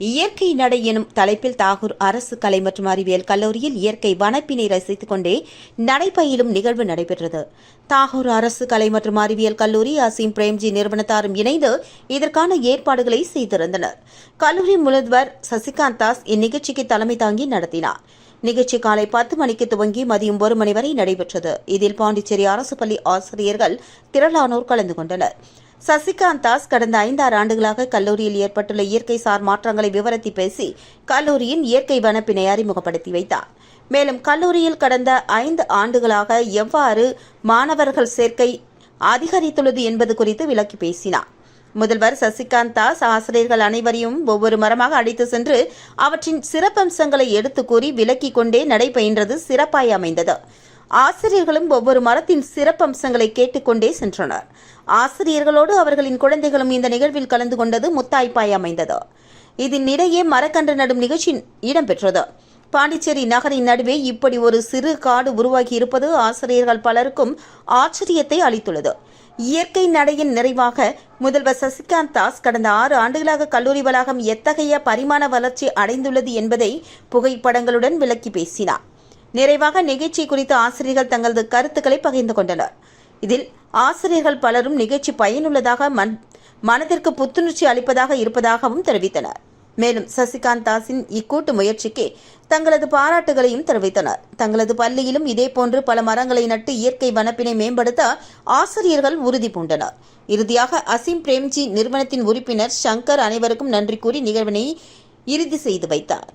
இயற்கை நடை எனும் தலைப்பில் தாகூர் அரசு கலை மற்றும் அறிவியல் கல்லூரியில் இயற்கை வனப்பினை ரசித்துக் கொண்டே நடைபயிலும் நிகழ்வு நடைபெற்றது. தாகூர் அரசு கலை மற்றும் அறிவியல் கல்லூரி அசீம் பிரேம்ஜி நிறுவனத்தாரும் இணைந்து இதற்கான ஏற்பாடுகளை செய்திருந்தனர். கல்லூரி முதல்வர் சசிகாந்த் தாஸ் இந்நிகழ்ச்சிக்கு தலைமை தாங்கி நடத்தினார். நிகழ்ச்சி காலை 10 மணிக்கு துவங்கி மதியம் 1 மணி வரை நடைபெற்றது. இதில் பாண்டிச்சேரி அரசு பள்ளி ஆசிரியர்கள் திரளானோர் கலந்து கொண்டனர். சசிகாந்த் தாஸ் கடந்த 5-6 ஆண்டுகளாக கல்லூரியில் ஏற்பட்டுள்ள இயற்கை சார் மாற்றங்களை விவரித்து பேசி கல்லூரியின் இயற்கை வனப்பினை அறிமுகப்படுத்தி வைத்தார். மேலும் கல்லூரியில் கடந்த 5 ஆண்டுகளாக எவ்வாறு மாணவர்கள் சேர்க்கை அதிகரித்துள்ளது என்பது குறித்து விளக்கி பேசினார். முதல்வர் சசிகாந்த் தாஸ் ஆசிரியர்கள் அனைவரையும் ஒவ்வொரு மரமாக அழைத்து சென்று அவற்றின் சிறப்பம்சங்களை எடுத்து கூறி விளக்கிக் கொண்டே நடைபயின்றது சிறப்பாய் அமைந்தது. ஆசிரியர்களும் ஒவ்வொரு மரத்தின் சிறப்பம்சங்களை கேட்டுக்கொண்டே சென்றனர். ஆசிரியர்களோடு அவர்களின் குழந்தைகளும் இந்த நிகழ்வில் கலந்து கொண்டது முத்தாய்ப்பாய் அமைந்தது. இதனிடையே மரக்கன்று நடும் நிகழ்ச்சி இடம்பெற்றது. பாண்டிச்சேரி நகரின் நடுவே இப்படி ஒரு சிறு காடு உருவாகி இருப்பது ஆசிரியர்கள் பலருக்கும் ஆச்சரியத்தை அளித்துள்ளது. இயற்கை நடையின் நிறைவாக முதல்வர் சசிகாந்த் தாஸ் கடந்த 6 ஆண்டுகளாக கல்லூரி வளாகம் எத்தகைய பரிமாண வளர்ச்சி அடைந்துள்ளது என்பதை புகைப்படங்களுடன் விளக்கி பேசினார். நிறைவாக நிகழ்ச்சி குறித்து ஆசிரியர்கள் தங்களது கருத்துக்களை பகிர்ந்து கொண்டனர். இதில் ஆசிரியர்கள் பலரும் நிகழ்ச்சி பயனுள்ளதாக மனதிற்கு புத்துணர்ச்சி அளிப்பதாக இருப்பதாகவும் தெரிவித்தனர். மேலும் சசிகாந்த் தாஸின் இக்கூட்டு முயற்சிக்கு தங்களது பாராட்டுகளையும் தெரிவித்தனர். தங்களது பள்ளியிலும் இதேபோன்று பல மரங்களை நட்டு இயற்கை வனப்பினை மேம்படுத்த ஆசிரியர்கள் உறுதி பூண்டனர். இறுதியாக அசீம் பிரேம்ஜி நிறுவனத்தின் உறுப்பினர் சங்கர் அனைவருக்கும் நன்றி கூறி நிகழ்வினை இறுதி செய்து வைத்தார்.